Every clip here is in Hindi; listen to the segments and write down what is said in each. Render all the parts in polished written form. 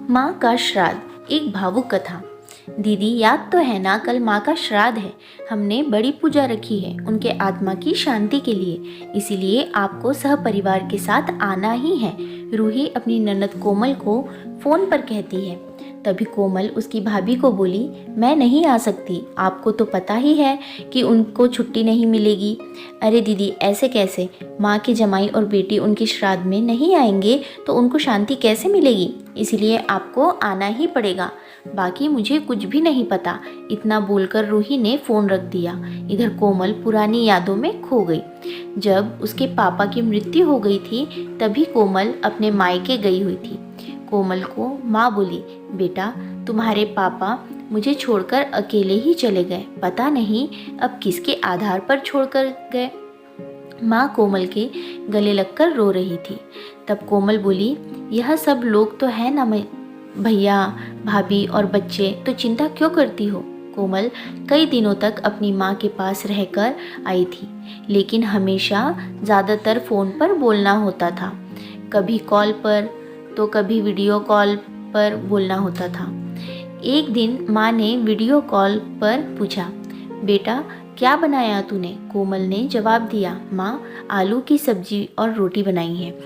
माँ का श्राद्ध। एक भावुक कथा। दीदी याद तो है ना, कल माँ का श्राद्ध है। हमने बड़ी पूजा रखी है उनके आत्मा की शांति के लिए, इसीलिए आपको सहपरिवार के साथ आना ही है। रूही अपनी ननद कोमल को फ़ोन पर कहती है। तभी कोमल उसकी भाभी को बोली, मैं नहीं आ सकती, आपको तो पता ही है कि उनको छुट्टी नहीं मिलेगी। अरे दीदी ऐसे कैसे, माँ के जमाई और बेटी उनके श्राद्ध में नहीं आएंगे तो उनको शांति कैसे मिलेगी, इसीलिए आपको आना ही पड़ेगा। बाकी मुझे कुछ भी नहीं पता। इतना बोलकर रूही ने फ़ोन रख दिया। इधर कोमल पुरानी यादों में खो गई। जब उसके पापा की मृत्यु हो गई थी तभी कोमल अपने मायके गई हुई थी। कोमल को माँ बोली, बेटा तुम्हारे पापा मुझे छोड़कर अकेले ही चले गए, पता नहीं अब किसके आधार पर छोड़कर गए। माँ कोमल के गले लगकर रो रही थी। तब कोमल बोली, यह सब लोग तो है ना, भैया भाभी और बच्चे, तो चिंता क्यों करती हो। कोमल कई दिनों तक अपनी माँ के पास रहकर आई थी, लेकिन हमेशा ज़्यादातर फ़ोन पर बोलना होता था। कभी कॉल पर तो कभी वीडियो कॉल पर बोलना होता था। एक दिन माँ ने वीडियो कॉल पर पूछा, बेटा क्या बनाया तूने। कोमल ने जवाब दिया, माँ आलू की सब्जी और रोटी बनाई है।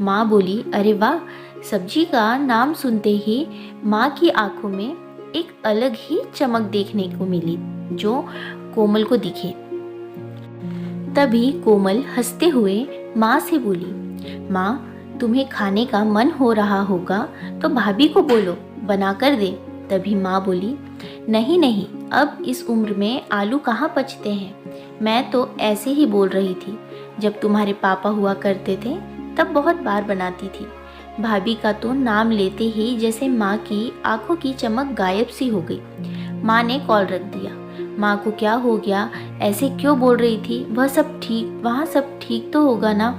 माँ बोली, अरे वाह। सब्जी का नाम सुनते ही माँ की आंखों में एक अलग ही चमक देखने को मिली जो कोमल को दिखे। तभी कोमल हंसते हुए माँ से बोली, माँ तुम्हें खाने का मन हो रहा होगा तो भाभी को बोलो बना कर दे। तभी माँ बोली, नहीं नहीं, अब इस उम्र में आलू कहाँ पचते हैं। मैं तो ऐसे ही बोल रही थी, जब तुम्हारे पापा हुआ करते थे तब बहुत बार बनाती थी। भाभी का तो नाम लेते ही जैसे माँ की आंखों की चमक गायब सी हो गई। माँ ने कॉल रख दिया। माँ को क्या हो गया, ऐसे क्यों बोल रही थी, वहाँ सब ठीक तो होगा ना।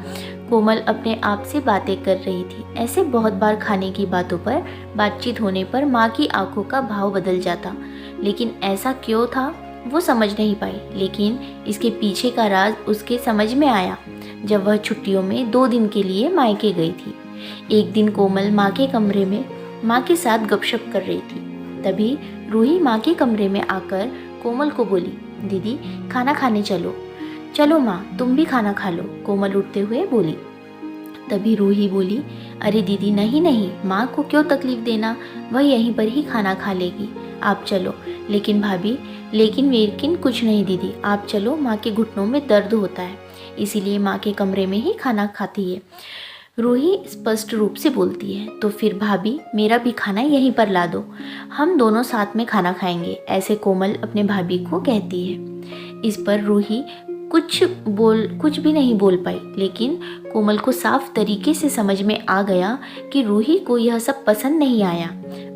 कोमल अपने आप से बातें कर रही थी। ऐसे बहुत बार खाने की बातों पर बातचीत होने पर माँ की आंखों का भाव बदल जाता, लेकिन ऐसा क्यों था वो समझ नहीं पाई। लेकिन इसके पीछे का राज उसके समझ में आया जब वह छुट्टियों में 2 दिन के लिए मायके गई थी। एक दिन कोमल माँ के कमरे में माँ के साथ गपशप कर रही थी। तभी रूही माँ के कमरे में आकर कोमल को बोली, दीदी खाना खाने चलो। चलो माँ तुम भी खाना खा लो, कोमल उठते हुए बोली। तभी रूही बोली, अरे दीदी नहीं नहीं, माँ को क्यों तकलीफ देना, वह यहीं पर ही खाना खा लेगी, आप चलो। लेकिन भाभी, लेकिन कुछ नहीं दीदी, आप चलो, माँ के घुटनों में दर्द होता है, इसीलिए माँ के कमरे में ही खाना खाती है। रूही स्पष्ट रूप से बोलती है, तो फिर भाभी मेरा भी खाना यहीं पर ला दो, हम दोनों साथ में खाना खाएंगे, ऐसे कोमल अपने भाभी को कहती है। इस पर रूही कुछ भी नहीं बोल पाई, लेकिन कोमल को साफ तरीके से समझ में आ गया कि रूही को यह सब पसंद नहीं आया।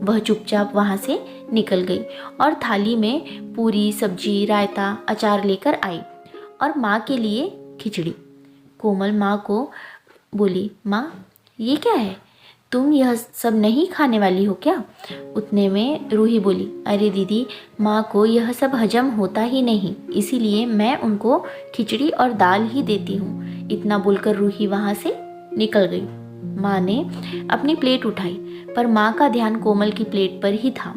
वह चुपचाप वहाँ से निकल गई और थाली में पूरी सब्जी, रायता, अचार लेकर आई और माँ के लिए खिचड़ी। कोमल माँ को बोली, माँ ये क्या है, तुम यह सब नहीं खाने वाली हो क्या। उतने में रूही बोली, अरे दीदी माँ को यह सब हजम होता ही नहीं, इसीलिए मैं उनको खिचड़ी और दाल ही देती हूँ। इतना बोलकर रूही वहाँ से निकल गई। माँ ने अपनी प्लेट उठाई पर माँ का ध्यान कोमल की प्लेट पर ही था।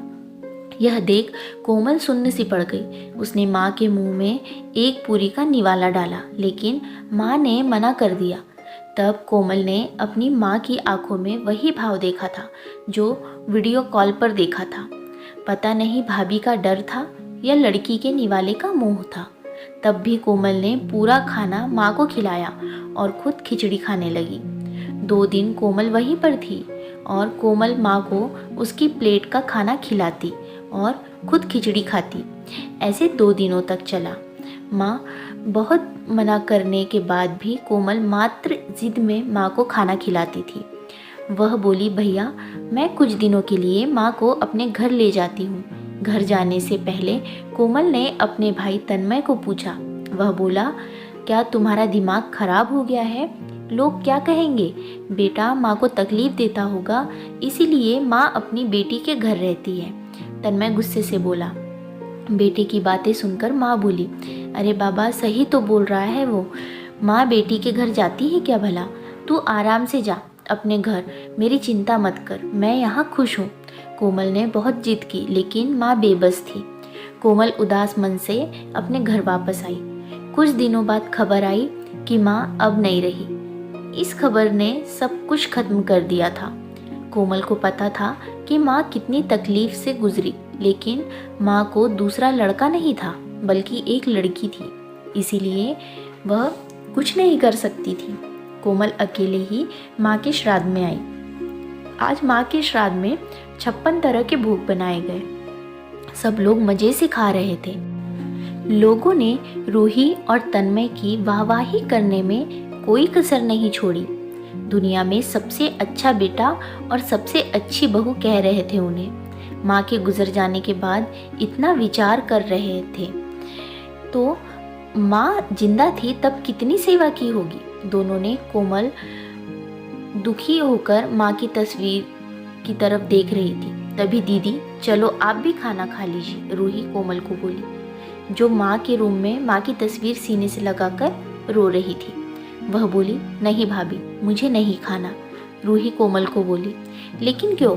यह देख कोमल सुन्न सी पड़ गई। उसने माँ के मुंह में एक पूरी का निवाला डाला, लेकिन माँ ने मना कर दिया। तब कोमल ने अपनी माँ की आंखों में वही भाव देखा था जो वीडियो कॉल पर देखा था। पता नहीं भाभी का डर था या लड़की के निवाले का मोह था। तब भी कोमल ने पूरा खाना माँ को खिलाया और खुद खिचड़ी खाने लगी। 2 दिन कोमल वहीं पर थी और कोमल माँ को उसकी प्लेट का खाना खिलाती और खुद खिचड़ी खाती। ऐसे 2 दिनों तक चला। माँ बहुत मना करने के बाद भी कोमल मात्र जिद में माँ को खाना खिलाती थी। वह बोली, भैया मैं कुछ दिनों के लिए माँ को अपने घर ले जाती हूँ। घर जाने से पहले कोमल ने अपने भाई तन्मय को पूछा। वह बोला, क्या तुम्हारा दिमाग खराब हो गया है, लोग क्या कहेंगे। बेटा माँ को तकलीफ देता होगा, इसीलिए माँ अपनी बेटी के घर रहती है। तन्मय गुस्से से बोला। बेटे की बातें सुनकर माँ बोली, अरे बाबा सही तो बोल रहा है वो, माँ बेटी के घर जाती है क्या भला, तू आराम से जा, अपने घर, मेरी चिंता मत कर, मैं यहाँ खुश हूँ। कोमल ने बहुत जिद की, लेकिन माँ बेबस थी। कोमल उदास मन से अपने घर वापस आई। कुछ दिनों बाद खबर आई कि माँ अब नहीं रही। इस खबर ने सब कुछ खत्म कर दिया था। कोमल को पता था कि माँ कितनी तकलीफ से गुजरी, लेकिन माँ को दूसरा लड़का नहीं था, बल्कि एक लड़की थी। इसीलिए वह कुछ नहीं कर सकती थी। कोमल अकेले ही माँ के श्राद्ध में आई। आज माँ के श्राद्ध में 56 तरह के भोग बनाए गए। सब लोग मजे से खा रहे थे। लोगों ने रूही और तन्मय की वाहवाही करने में कोई कसर नहीं छोड़ी। दुनिया में सबसे अच्छा बेटा और सबसे अच्छी बहू कह रहे थे उन्हें। माँ के गुजर जाने के बाद इतना विचार कर रहे थे, तो माँ जिंदा थी तब कितनी सेवा की होगी। दोनों ने कोमल दुखी होकर माँ की तस्वीर की तरफ देख रही थी। तभी दीदी, चलो आप भी खाना खा लीजिए, रूही कोमल को बोली, जो माँ के रूम में माँ की तस्वीर सीने से लगाकर रो रही थी। वह बोली, नहीं भाभी, मुझे नहीं खाना। रूही कोमल को बोली, लेकिन क्यों?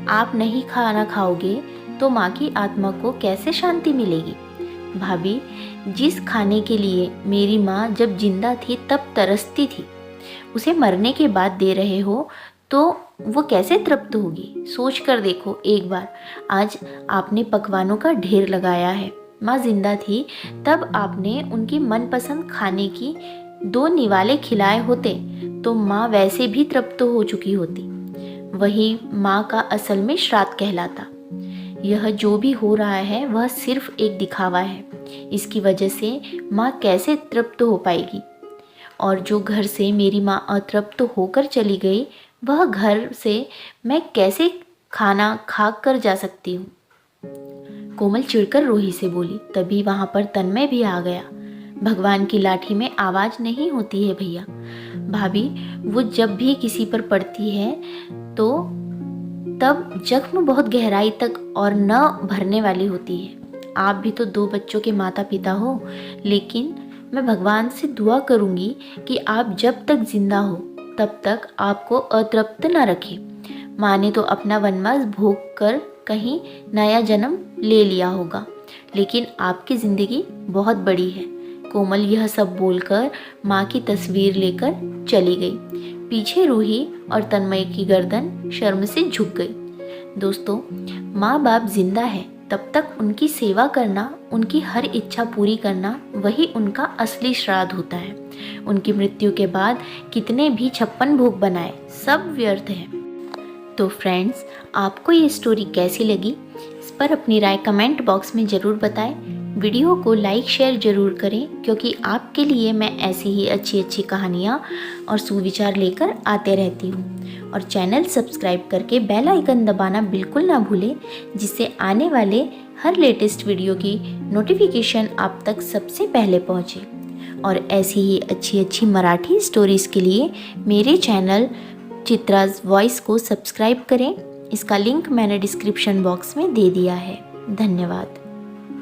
आप नहीं खाना खाओगे तो माँ की आत्मा को कैसे शांति मिलेगी? भाभी, जिस खाने के लिए मेरी माँ जब जिंदा थी तब तरसती थी, उसे मरने के बाद दे रहे हो तो वो कैसे तृप्त होगी? सोच कर देखो एक बार। आज आपने पकवानों का ढेर लगाया है। माँ जिंदा थी तब आपने उनकी मनपसंद खाने की 2 निवाले खिलाए होते तो माँ वैसे भी तृप्त हो चुकी होती। वही माँ का असल में श्राद्ध कहलाता। यह जो भी हो रहा है वह सिर्फ एक दिखावा है। इसकी वजह से माँ कैसे तृप्त हो पाएगी? और जो घर से मेरी माँ अतृप्त होकर चली गई, वह घर से मैं कैसे खाना खा कर जा सकती हूँ? कोमल चिढ़कर रूही से बोली। तभी वहाँ पर तन्मय भी आ गया। भगवान की लाठी में आवाज़ नहीं होती है भैया। भाभी, वो जब भी किसी पर पड़ती है तो तब जख्म बहुत गहराई तक और न भरने वाली होती है। आप भी तो 2 बच्चों के माता पिता हो, लेकिन मैं भगवान से दुआ करूँगी कि आप जब तक जिंदा हो तब तक आपको अतृप्त न रखे। माँ ने तो अपना वनवास भोग कर कहीं नया जन्म ले लिया होगा, लेकिन आपकी ज़िंदगी बहुत बड़ी है। कोमल यह सब बोलकर माँ की तस्वीर लेकर चली गई। पीछे रूही और तन्मय की गर्दन शर्म से झुक गई। दोस्तों, माँ बाप जिंदा है तब तक उनकी सेवा करना, उनकी हर इच्छा पूरी करना, वही उनका असली श्राद्ध होता है। उनकी मृत्यु के बाद कितने भी 56 भोग बनाए, सब व्यर्थ है। तो फ्रेंड्स, आपको ये स्टोरी कैसी लगी? इस पर अपनी राय कमेंट बॉक्स में ज़रूर बताएं। वीडियो को लाइक शेयर ज़रूर करें, क्योंकि आपके लिए मैं ऐसी ही अच्छी कहानियाँ और सुविचार लेकर आते रहती हूँ। और चैनल सब्सक्राइब करके बेल आइकन दबाना बिल्कुल ना भूलें, जिससे आने वाले हर लेटेस्ट वीडियो की नोटिफिकेशन आप तक सबसे पहले पहुँचे। और ऐसी ही अच्छी मराठी स्टोरीज़ के लिए मेरे चैनल चित्राज वॉइस को सब्सक्राइब करें। इसका लिंक मैंने डिस्क्रिप्शन बॉक्स में दे दिया है। धन्यवाद।